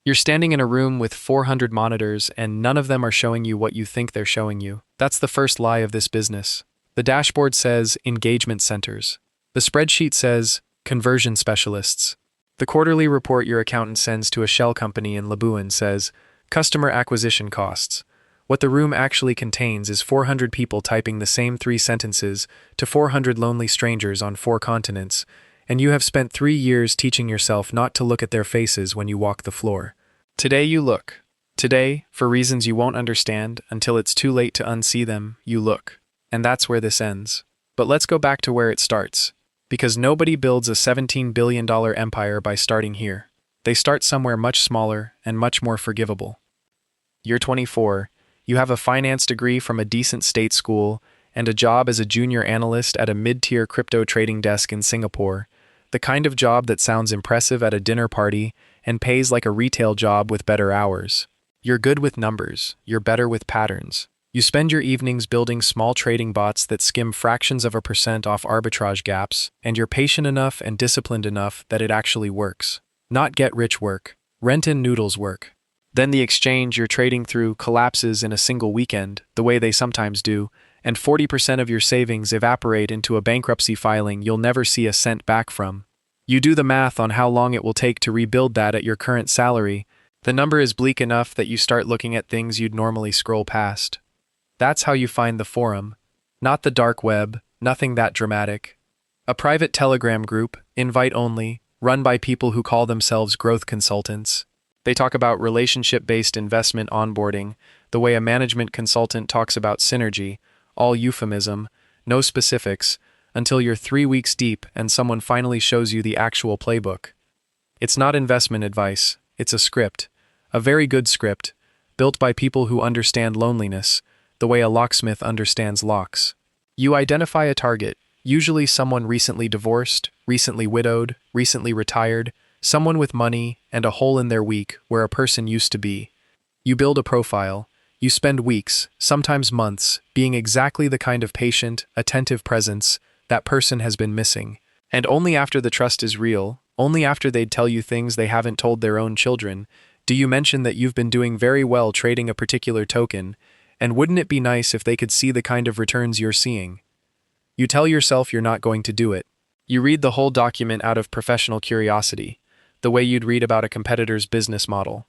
You're standing in a room with 400 monitors and none of them are showing you what you think they're showing you. That's the first lie of this business. The dashboard says engagement centers. The spreadsheet says conversion specialists. The quarterly report your accountant sends to a shell company in Labuan says customer acquisition costs. What the room actually contains is 400 people typing the same 3 sentences to 400 lonely strangers on 4 continents, and you have spent 3 years teaching yourself not to look at their faces when you walk the floor. Today you look. Today, for reasons you won't understand until it's too late to unsee them, you look. And that's where this ends. But let's go back to where it starts. Because nobody builds a $17 billion empire by starting here. They start somewhere much smaller and much more forgivable. You're 24. You have a finance degree from a decent state school and a job as a junior analyst at a mid-tier crypto trading desk in Singapore, the kind of job that sounds impressive at a dinner party and pays like a retail job with better hours. You're good with numbers, you're better with patterns. You spend your evenings building small trading bots that skim fractions of a percent off arbitrage gaps, and you're patient enough and disciplined enough that it actually works. Not get-rich work, rent-and-noodles work. Then the exchange you're trading through collapses in a single weekend, the way they sometimes do, and 40% of your savings evaporate into a bankruptcy filing you'll never see a cent back from. You do the math on how long it will take to rebuild that at your current salary. The number is bleak enough that you start looking at things you'd normally scroll past. That's how you find the forum. Not the dark web, nothing that dramatic. A private Telegram group, invite only, run by people who call themselves growth consultants. They talk about relationship-based investment onboarding, the way a management consultant talks about synergy, all euphemism, no specifics, until you're 3 weeks deep and someone finally shows you the actual playbook. It's not investment advice, it's a script, a very good script, built by people who understand loneliness, the way a locksmith understands locks. You identify a target, usually someone recently divorced, recently widowed, recently retired, someone with money and a hole in their week where a person used to be. You build a profile. You spend weeks, sometimes months, being exactly the kind of patient, attentive presence that person has been missing. And only after the trust is real, only after they'd tell you things they haven't told their own children, do you mention that you've been doing very well trading a particular token, and wouldn't it be nice if they could see the kind of returns you're seeing? You tell yourself you're not going to do it. You read the whole document out of professional curiosity, the way you'd read about a competitor's business model.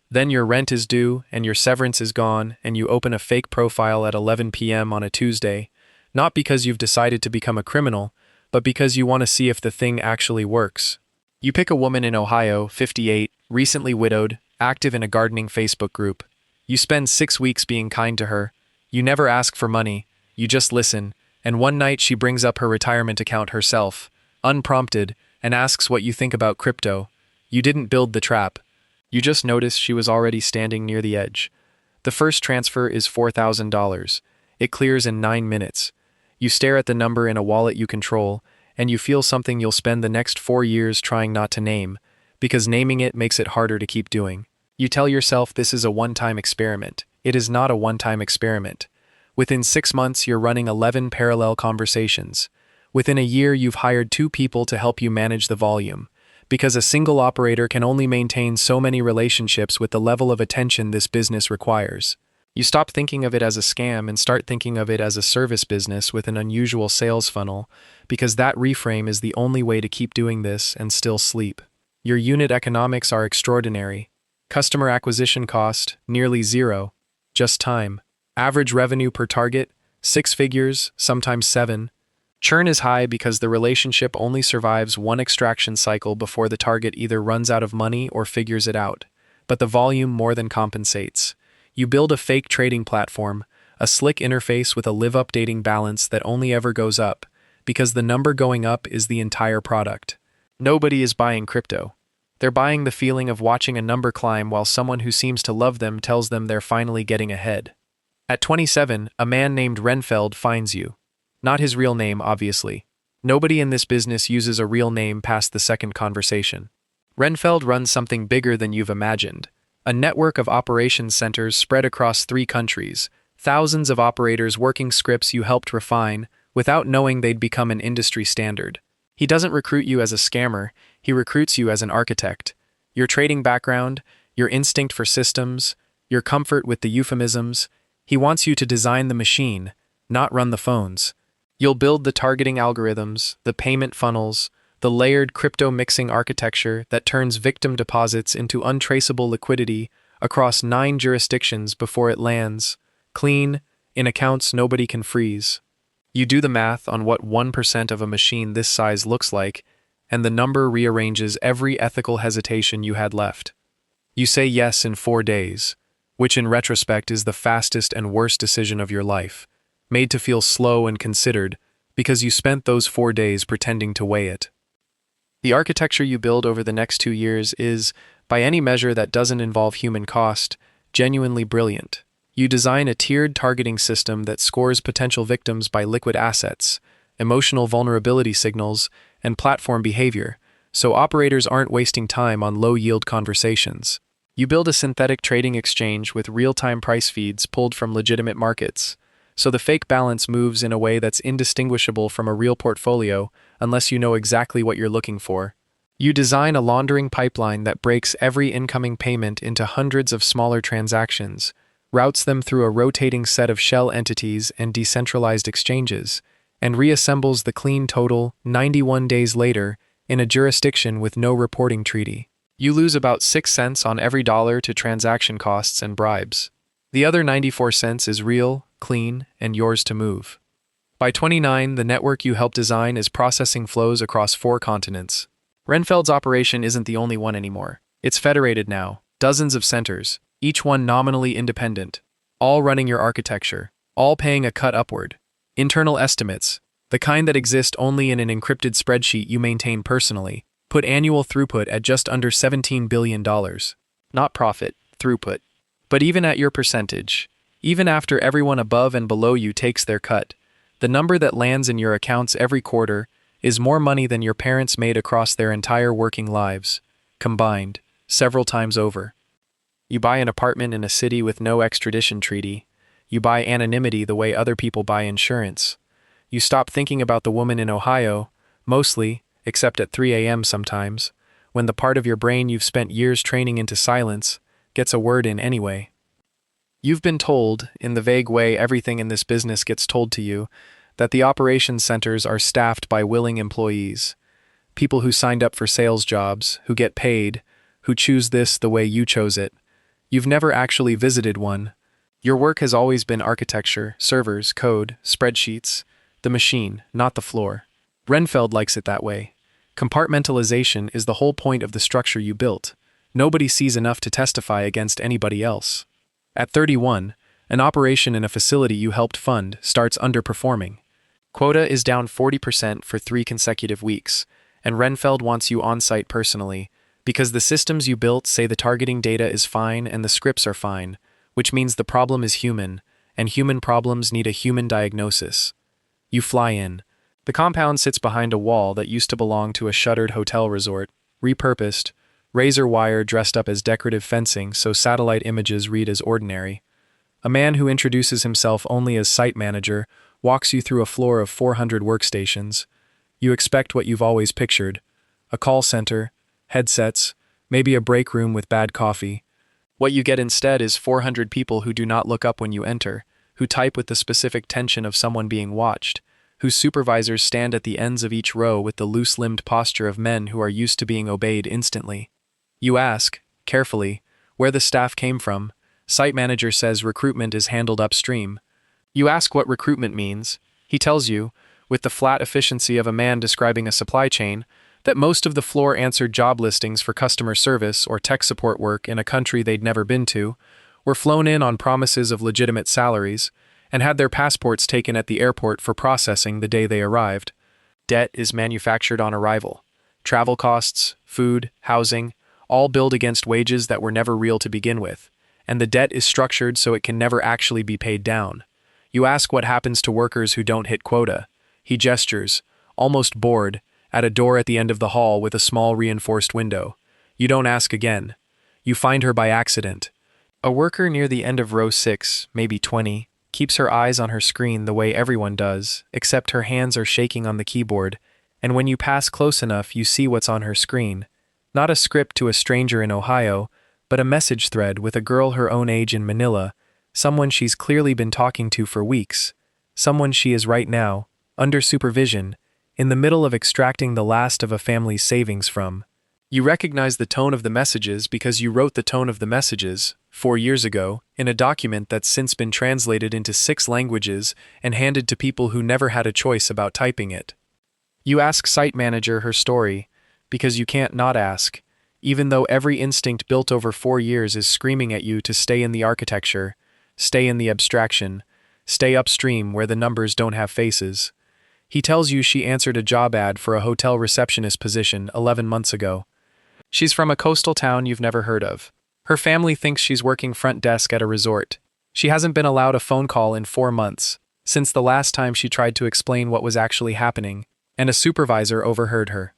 Then your rent is due and your severance is gone and you open a fake profile at 11 p.m. on a Tuesday, not because you've decided to become a criminal, but because you want to see if the thing actually works. You pick a woman in Ohio, 58, recently widowed, active in a gardening Facebook group. You spend 6 weeks being kind to her. You never ask for money, you just listen, and one night she brings up her retirement account herself, unprompted, and asks what you think about crypto. You didn't build the trap. You just noticed she was already standing near the edge. The first transfer is $4,000. It clears in 9 minutes. You stare at the number in a wallet you control, and you feel something you'll spend the next 4 years trying not to name, because naming it makes it harder to keep doing. You tell yourself this is a one-time experiment. It is not a one-time experiment. Within 6 months, you're running 11 parallel conversations. Within a year, you've hired 2 people to help you manage the volume, because a single operator can only maintain so many relationships with the level of attention this business requires. You stop thinking of it as a scam and start thinking of it as a service business with an unusual sales funnel, because that reframe is the only way to keep doing this and still sleep. Your unit economics are extraordinary. Customer acquisition cost, nearly 0. Just time. Average revenue per target, 6 figures, sometimes 7. Churn is high because the relationship only survives one extraction cycle before the target either runs out of money or figures it out. But the volume more than compensates. You build a fake trading platform, a slick interface with a live-updating balance that only ever goes up, because the number going up is the entire product. Nobody is buying crypto. They're buying the feeling of watching a number climb while someone who seems to love them tells them they're finally getting ahead. At 27, a man named Renfeld finds you. Not his real name, obviously. Nobody in this business uses a real name past the second conversation. Renfeld runs something bigger than you've imagined. A network of operations centers spread across 3 countries, thousands of operators working scripts you helped refine, without knowing they'd become an industry standard. He doesn't recruit you as a scammer, he recruits you as an architect. Your trading background, your instinct for systems, your comfort with the euphemisms. He wants you to design the machine, not run the phones. You'll build the targeting algorithms, the payment funnels, the layered crypto mixing architecture that turns victim deposits into untraceable liquidity across 9 jurisdictions before it lands, clean, in accounts nobody can freeze. You do the math on what 1% of a machine this size looks like, and the number rearranges every ethical hesitation you had left. You say yes in 4 days, which in retrospect is the fastest and worst decision of your life, made to feel slow and considered because you spent those 4 days pretending to weigh it. The architecture you build over the next 2 years is, by any measure that doesn't involve human cost, genuinely brilliant. You design a tiered targeting system that scores potential victims by liquid assets, emotional vulnerability signals, and platform behavior, so operators aren't wasting time on low-yield conversations. You build a synthetic trading exchange with real-time price feeds pulled from legitimate markets, so the fake balance moves in a way that's indistinguishable from a real portfolio unless you know exactly what you're looking for. You design a laundering pipeline that breaks every incoming payment into hundreds of smaller transactions, routes them through a rotating set of shell entities and decentralized exchanges, and reassembles the clean total 91 days later in a jurisdiction with no reporting treaty. You lose about 6 cents on every dollar to transaction costs and bribes. The other 94 cents is real, clean, and yours to move. By 29, the network you helped design is processing flows across 4 continents. Renfeld's operation isn't the only one anymore. It's federated now, dozens of centers, each one nominally independent, all running your architecture, all paying a cut upward. Internal estimates, the kind that exist only in an encrypted spreadsheet you maintain personally, put annual throughput at just under $17 billion. Not profit, throughput. But even at your percentage, even after everyone above and below you takes their cut, the number that lands in your accounts every quarter is more money than your parents made across their entire working lives, combined, several times over. You buy an apartment in a city with no extradition treaty. You buy anonymity the way other people buy insurance. You stop thinking about the woman in Ohio, mostly, except at 3 a.m. sometimes, when the part of your brain you've spent years training into silence gets a word in anyway. You've been told, in the vague way everything in this business gets told to you, that the operations centers are staffed by willing employees, people who signed up for sales jobs, who get paid, who choose this the way you chose it. You've never actually visited one. Your work has always been architecture, servers, code, spreadsheets, the machine, not the floor. Renfeld likes it that way. Compartmentalization is the whole point of the structure you built. Nobody sees enough to testify against anybody else. At 31, an operation in a facility you helped fund starts underperforming. Quota is down 40% for 3 consecutive weeks, and Renfeld wants you on-site personally, because the systems you built say the targeting data is fine and the scripts are fine, which means the problem is human, and human problems need a human diagnosis. You fly in. The compound sits behind a wall that used to belong to a shuttered hotel resort, repurposed, razor wire dressed up as decorative fencing so satellite images read as ordinary. A man who introduces himself only as site manager walks you through a floor of 400 workstations. You expect what you've always pictured: a call center, headsets, maybe a break room with bad coffee. What you get instead is 400 people who do not look up when you enter, who type with the specific tension of someone being watched, whose supervisors stand at the ends of each row with the loose-limbed posture of men who are used to being obeyed instantly. You ask, carefully, where the staff came from. Site manager says recruitment is handled upstream. You ask what recruitment means. He tells you, with the flat efficiency of a man describing a supply chain, that most of the floor answered job listings for customer service or tech support work in a country they'd never been to, were flown in on promises of legitimate salaries, and had their passports taken at the airport for processing the day they arrived. Debt is manufactured on arrival. Travel costs, food, housing, all billed against wages that were never real to begin with, and the debt is structured so it can never actually be paid down. You ask what happens to workers who don't hit quota. He gestures, almost bored, at a door at the end of the hall with a small reinforced window. You don't ask again. You find her by accident. A worker near the end of row 6, maybe 20, keeps her eyes on her screen the way everyone does, except her hands are shaking on the keyboard, and when you pass close enough you see what's on her screen. Not a script to a stranger in Ohio, but a message thread with a girl her own age in Manila, someone she's clearly been talking to for weeks, someone she is right now, under supervision, in the middle of extracting the last of a family's savings from. You recognize the tone of the messages because you wrote the tone of the messages, 4 years ago, in a document that's since been translated into 6 languages and handed to people who never had a choice about typing it. You ask site manager her story, because you can't not ask, even though every instinct built over 4 years is screaming at you to stay in the architecture, stay in the abstraction, stay upstream where the numbers don't have faces. He tells you she answered a job ad for a hotel receptionist position 11 months ago. She's from a coastal town you've never heard of. Her family thinks she's working front desk at a resort. She hasn't been allowed a phone call in 4 months, since the last time she tried to explain what was actually happening, and a supervisor overheard her.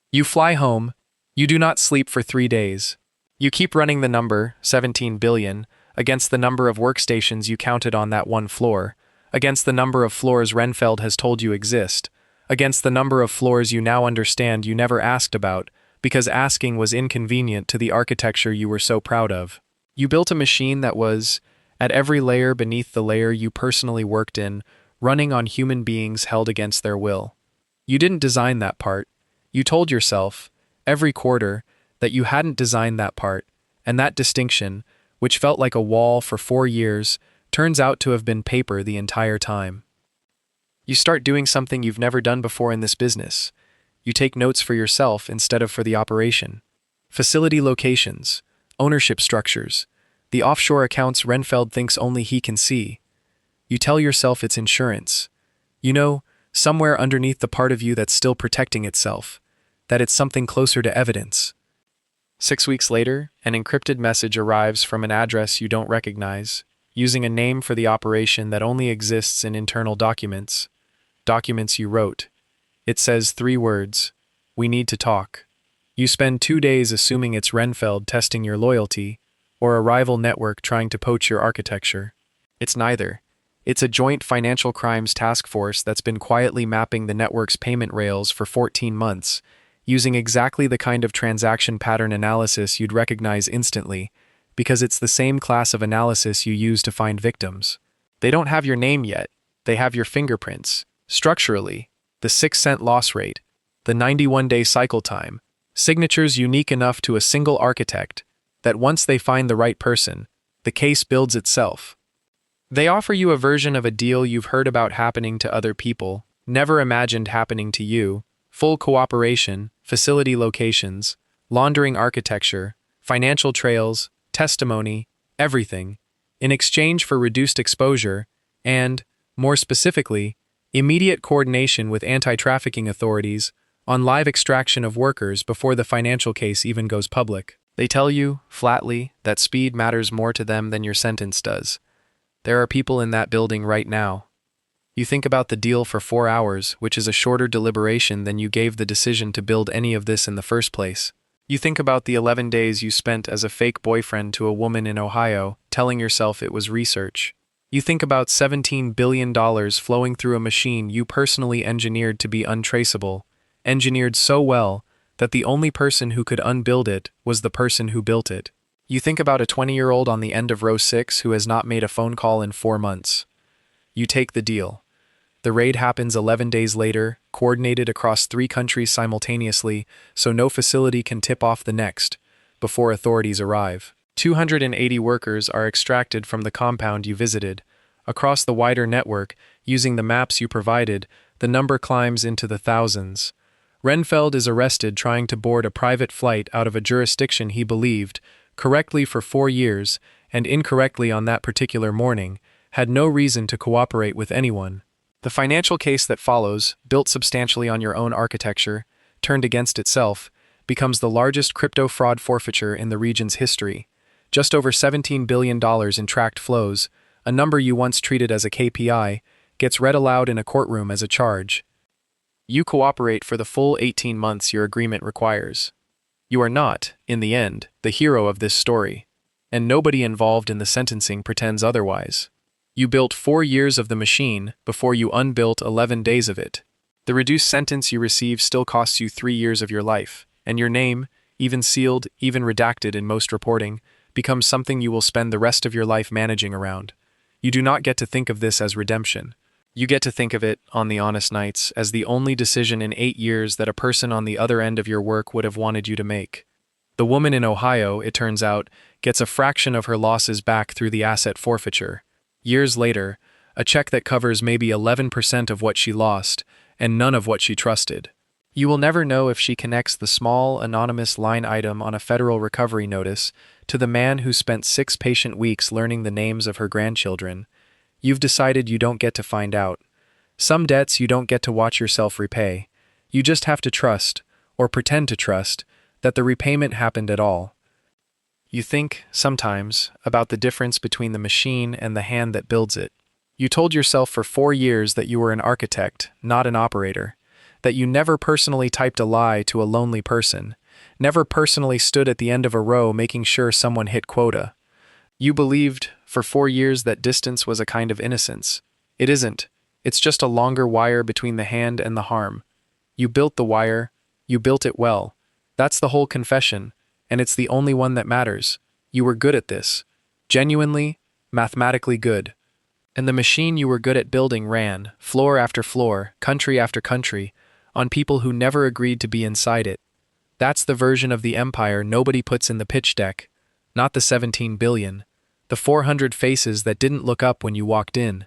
You fly home. You do not sleep for 3 days. You keep running the number, 17 billion, against the number of workstations you counted on that one floor, against the number of floors Renfeld has told you exist, against the number of floors you now understand you never asked about, because asking was inconvenient to the architecture you were so proud of. You built a machine that was, at every layer beneath the layer you personally worked in, running on human beings held against their will. You didn't design that part. You told yourself, every quarter, that you hadn't designed that part, and that distinction, which felt like a wall for 4 years, turns out to have been paper the entire time. You start doing something you've never done before in this business. You take notes for yourself instead of for the operation. Facility locations, ownership structures, the offshore accounts Renfeld thinks only he can see. You tell yourself it's insurance. You know, somewhere underneath the part of you that's still protecting itself, that it's something closer to evidence. 6 weeks later, an encrypted message arrives from an address you don't recognize, using a name for the operation that only exists in internal documents you wrote. It says 3 words, "We need to talk." You spend 2 days assuming it's Renfeld testing your loyalty, or a rival network trying to poach your architecture. It's neither. It's a joint financial crimes task force that's been quietly mapping the network's payment rails for 14 months, using exactly the kind of transaction pattern analysis you'd recognize instantly, because it's the same class of analysis you use to find victims. They don't have your name yet, they have your fingerprints. Structurally, the 6-cent loss rate, the 91-day cycle time, signatures unique enough to a single architect that once they find the right person, the case builds itself. They offer you a version of a deal you've heard about happening to other people, never imagined happening to you, full cooperation, facility locations, laundering architecture, financial trails, testimony, everything, in exchange for reduced exposure and, more specifically, immediate coordination with anti-trafficking authorities on live extraction of workers before the financial case even goes public. They tell you, flatly, that speed matters more to them than your sentence does. There are people in that building right now. You think about the deal for 4 hours, which is a shorter deliberation than you gave the decision to build any of this in the first place. You think about the 11 days you spent as a fake boyfriend to a woman in Ohio, telling yourself it was research. You think about $17 billion flowing through a machine you personally engineered to be untraceable, engineered so well that the only person who could unbuild it was the person who built it. You think about a 20-year-old on the end of row 6 who has not made a phone call in 4 months. You take the deal. The raid happens 11 days later, coordinated across 3 countries simultaneously, so no facility can tip off the next, before authorities arrive. 280 workers are extracted from the compound you visited. Across the wider network, using the maps you provided, the number climbs into the thousands. Renfeld is arrested trying to board a private flight out of a jurisdiction he believed, correctly for 4 years, and incorrectly on that particular morning, had no reason to cooperate with anyone. The financial case that follows, built substantially on your own architecture, turned against itself, becomes the largest crypto fraud forfeiture in the region's history. Just over $17 billion in tracked flows, a number you once treated as a KPI, gets read aloud in a courtroom as a charge. You cooperate for the full 18 months your agreement requires. You are not, in the end, the hero of this story, and nobody involved in the sentencing pretends otherwise. You built 4 years of the machine before you unbuilt 11 days of it. The reduced sentence you receive still costs you 3 years of your life, and your name, even sealed, even redacted in most reporting, becomes something you will spend the rest of your life managing around. You do not get to think of this as redemption. You get to think of it, on the honest nights, as the only decision in 8 years that a person on the other end of your work would have wanted you to make. The woman in Ohio, it turns out, gets a fraction of her losses back through the asset forfeiture. Years later, a check that covers maybe 11% of what she lost, and none of what she trusted. You will never know if she connects the small, anonymous line item on a federal recovery notice to the man who spent 6 patient weeks learning the names of her grandchildren. You've decided you don't get to find out. Some debts you don't get to watch yourself repay. You just have to trust, or pretend to trust, that the repayment happened at all. You think, sometimes, about the difference between the machine and the hand that builds it. You told yourself for 4 years that you were an architect, not an operator, that you never personally typed a lie to a lonely person, never personally stood at the end of a row making sure someone hit quota. You believed, for 4 years, that distance was a kind of innocence. It isn't. It's just a longer wire between the hand and the harm. You built the wire. You built it well. That's the whole confession, and it's the only one that matters. You were good at this. Genuinely, mathematically good. And the machine you were good at building ran, floor after floor, country after country, on people who never agreed to be inside it. That's the version of the empire nobody puts in the pitch deck. Not the 17 billion. The 400 faces that didn't look up when you walked in.